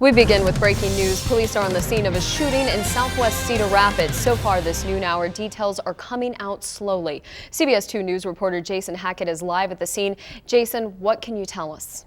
We begin with breaking news. Police are on the scene of a shooting in southwest Cedar Rapids. So far this noon hour, details are coming out slowly. CBS 2 News reporter Jason Hackett is live at the scene. Jason, what can you tell us?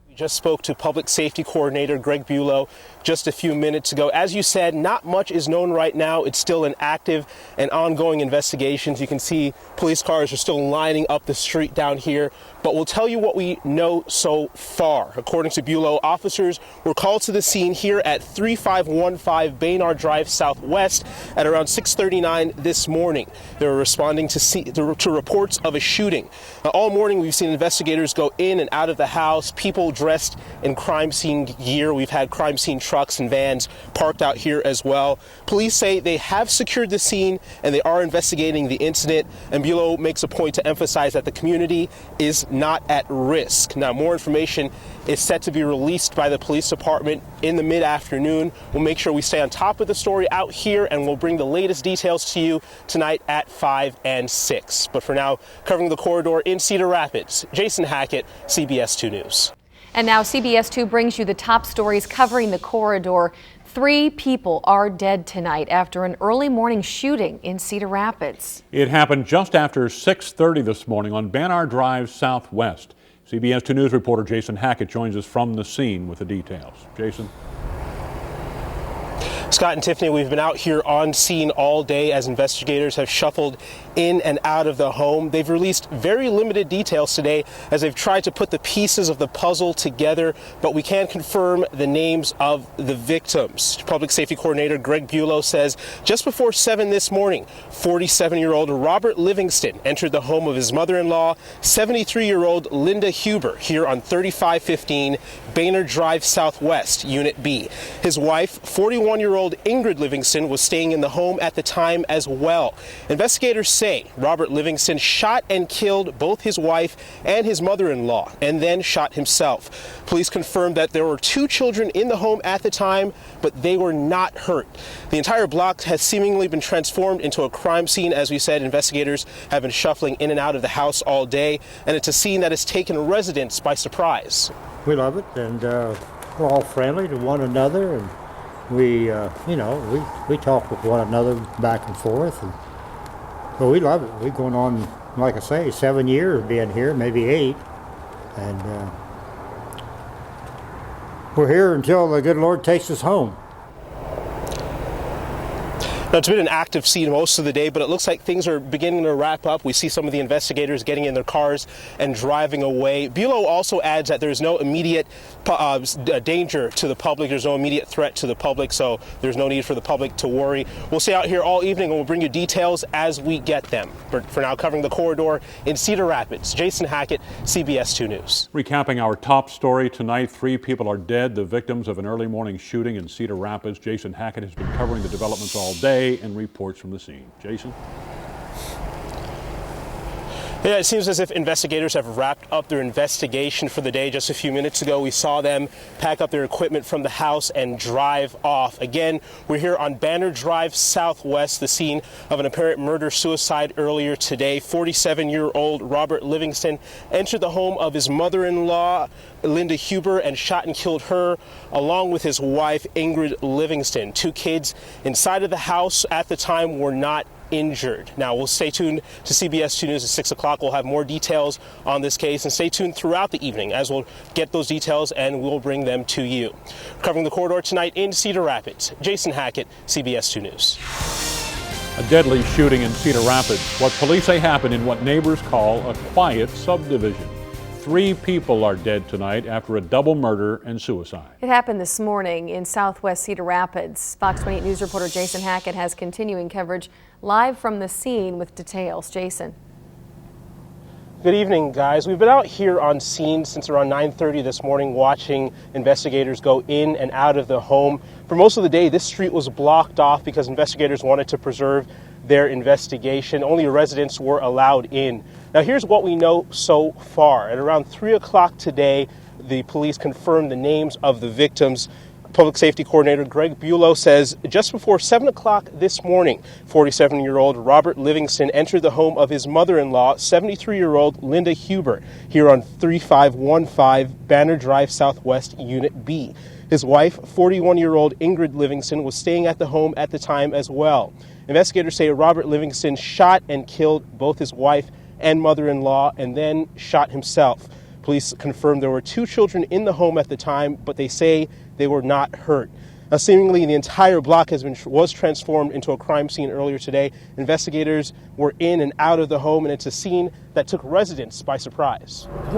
We just spoke to Public Safety Coordinator Greg Bulow just a few minutes ago. As you said, not much is known right now. It's still an active and ongoing investigation. You can see police cars are still lining up the street down here, but we'll tell you what we know so far. According to Bulow, officers were called to the scene here at 3515 Baynard Drive Southwest at around 6:39 this morning. They were responding to reports of a shooting. All morning we've seen investigators go in and out of the house, people dressed in crime scene gear. We've had crime scene trucks and vans parked out here as well. Police say they have secured the scene and they are investigating the incident. And Bulow makes a point to emphasize that the community is not at risk. Now, more information is set to be released by the police department in the mid-afternoon. We'll make sure we stay on top of the story out here, and we'll bring the latest details to you tonight at 5 and 6. But for now, covering the corridor in Cedar Rapids, Jason Hackett, CBS 2 News. And now CBS 2 brings you the top stories covering the corridor. 3 people are dead tonight after an early morning shooting in Cedar Rapids. It happened just after 6:30 this morning on Baynard Drive Southwest. CBS 2 News reporter Jason Hackett joins us from the scene with the details. Jason. Scott and Tiffany, we've been out here on scene all day as investigators have shuffled in and out of the home. They've released very limited details today as they've tried to put the pieces of the puzzle together, but we can confirm the names of the victims. Public Safety Coordinator Greg Bulow says just before 7 this morning, 47-year-old Robert Livingston entered the home of his mother-in-law, 73-year-old Linda Huber, here on 3515 Baynard Drive Southwest, Unit B. His wife, 41-year-old Ingrid Livingston, was staying in the home at the time as well. Investigators say Robert Livingston shot and killed both his wife and his mother-in-law, and then shot himself. Police confirmed that there were 2 children in the home at the time, but they were not hurt. The entire block has seemingly been transformed into a crime scene. As we said, investigators have been shuffling in and out of the house all day, and it's a scene that has taken residents by surprise. We love it, and we're all friendly to one another, and we talk with one another back and forth, and well, we love it. We're going on, like I say, 7 years being here, maybe 8, and we're here until the good Lord takes us home. Now, it's been an active scene most of the day, but it looks like things are beginning to wrap up. We see some of the investigators getting in their cars and driving away. Bulow also adds that there's no immediate danger to the public. There's no immediate threat to the public, so there's no need for the public to worry. We'll stay out here all evening, and we'll bring you details as we get them. But for now, covering the corridor in Cedar Rapids, Jason Hackett, CBS 2 News. Recapping our top story tonight, 3 people are dead, the victims of an early morning shooting in Cedar Rapids. Jason Hackett has been covering the developments all day and reports from the scene. Jason? Yeah, it seems as if investigators have wrapped up their investigation for the day. Just a few minutes ago, we saw them pack up their equipment from the house and drive off. Again, we're here on Baynard Drive Southwest, the scene of an apparent murder-suicide earlier today. 47-year-old Robert Livingston entered the home of his mother-in-law, Linda Huber, and shot and killed her, along with his wife, Ingrid Livingston. 2 kids inside of the house at the time were not injured. Now, we'll stay tuned to CBS 2 News at 6 o'clock. We'll have more details on this case, and stay tuned throughout the evening as we'll get those details and we'll bring them to you. Covering the corridor tonight in Cedar Rapids, Jason Hackett, CBS 2 News. A deadly shooting in Cedar Rapids. What police say happened in what neighbors call a quiet subdivision. 3 people are dead tonight after a double murder and suicide. It happened this morning in southwest Cedar Rapids. Fox 28 News reporter Jason Hackett has continuing coverage live from the scene with details. Jason. Good evening, guys. We've been out here on scene since around 9:30 this morning watching investigators go in and out of the home. For most of the day, this street was blocked off because investigators wanted to preserve their investigation. Only residents were allowed in. Now, here's what we know so far. At around 3 o'clock today, the police confirmed the names of the victims. Public Safety Coordinator Greg Bulow says just before 7 o'clock this morning, 47-year-old Robert Livingston entered the home of his mother-in-law, 73-year-old Linda Huber, here on 3515 Banner Drive Southwest, Unit B. His wife, 41-year-old Ingrid Livingston, was staying at the home at the time as well. Investigators say Robert Livingston shot and killed both his wife and mother-in-law and then shot himself. Police confirmed there were 2 children in the home at the time, but they say they were not hurt. Now, seemingly the entire block was transformed into a crime scene earlier today. Investigators were in and out of the home, and it's a scene that took residents by surprise. I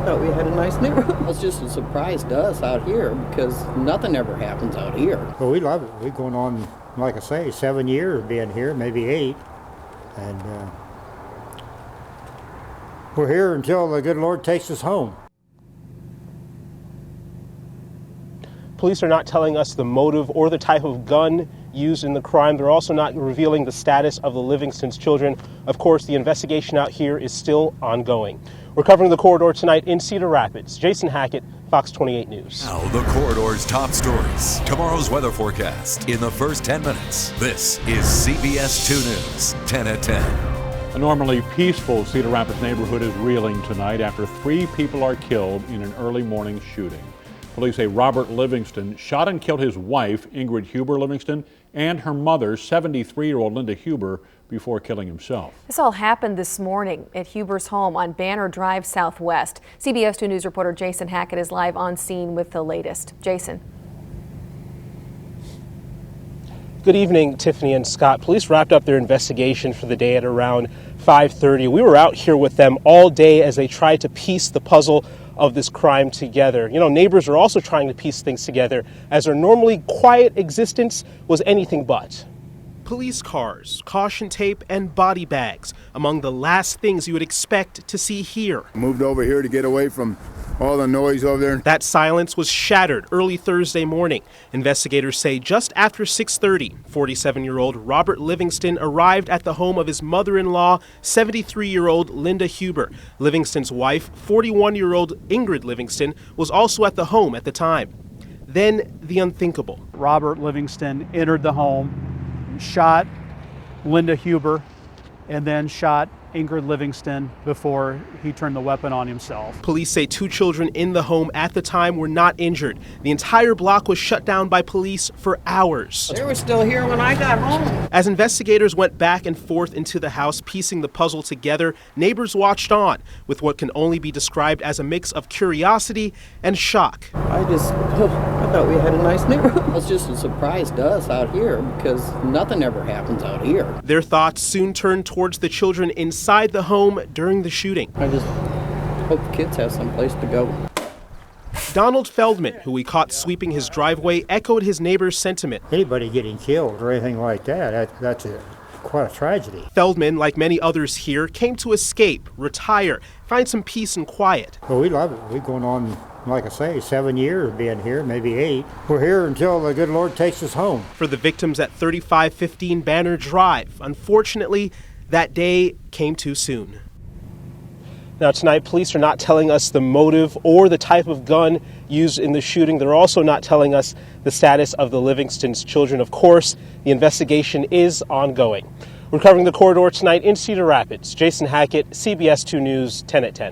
thought we had a nice neighborhood. It was just a surprise to us out here because nothing ever happens out here. Well, we love it. We're going on, like I say, 7 years being here, maybe 8. And we're here until the good Lord takes us home. Police are not telling us the motive or the type of gun used in the crime. They're also not revealing the status of the Livingston's children. Of course, the investigation out here is still ongoing. We're covering the corridor tonight in Cedar Rapids. Jason Hackett, Fox 28 News. Now, the corridor's top stories. Tomorrow's weather forecast in the first 10 minutes. This is CBS 2 News, 10 at 10. A normally peaceful Cedar Rapids neighborhood is reeling tonight after 3 people are killed in an early morning shooting. Police say Robert Livingston shot and killed his wife, Ingrid Huber Livingston, and her mother, 73-year-old Linda Huber, before killing himself. This all happened this morning at Huber's home on Banner Drive Southwest. CBS 2 News reporter Jason Hackett is live on scene with the latest. Jason. Good evening, Tiffany and Scott. Police wrapped up their investigation for the day at around 5:30. We were out here with them all day as they tried to piece the puzzle of this crime together. You know, neighbors are also trying to piece things together as their normally quiet existence was anything but. Police cars, caution tape, and body bags among the last things you would expect to see here. Moved over here to get away from all the noise over there. That silence was shattered early Thursday morning. Investigators say just after 6:30, 47-year-old Robert Livingston arrived at the home of his mother-in-law, 73-year-old Linda Huber. Livingston's wife, 41-year-old Ingrid Livingston, was also at the home at the time. Then the unthinkable. Robert Livingston entered the home, shot Linda Huber, and then shot Ingrid Livingston before he turned the weapon on himself. Police say 2 children in the home at the time were not injured. The entire block was shut down by police for hours. They were still here when I got home. As investigators went back and forth into the house, piecing the puzzle together, neighbors watched on with what can only be described as a mix of curiosity and shock. I thought we had a nice neighborhood. It was just a surprise to us out here because nothing ever happens out here. Their thoughts soon turned towards the children inside the home during the shooting. I just hope the kids have some place to go. Donald Feldman, who we caught sweeping his driveway, echoed his neighbor's sentiment. Anybody getting killed or anything like that's quite a tragedy. Feldman, like many others here, came to escape, retire, find some peace and quiet. Well, we love it. We're going on, like I say, 7 years being here, maybe 8. We're here until the good Lord takes us home. For the victims at 3515 Banner Drive, unfortunately, that day came too soon. Now tonight, police are not telling us the motive or the type of gun used in the shooting. They're also not telling us the status of the Livingston's children. Of course, the investigation is ongoing. We're covering the corridor tonight in Cedar Rapids. Jason Hackett, CBS 2 News, 10 at 10.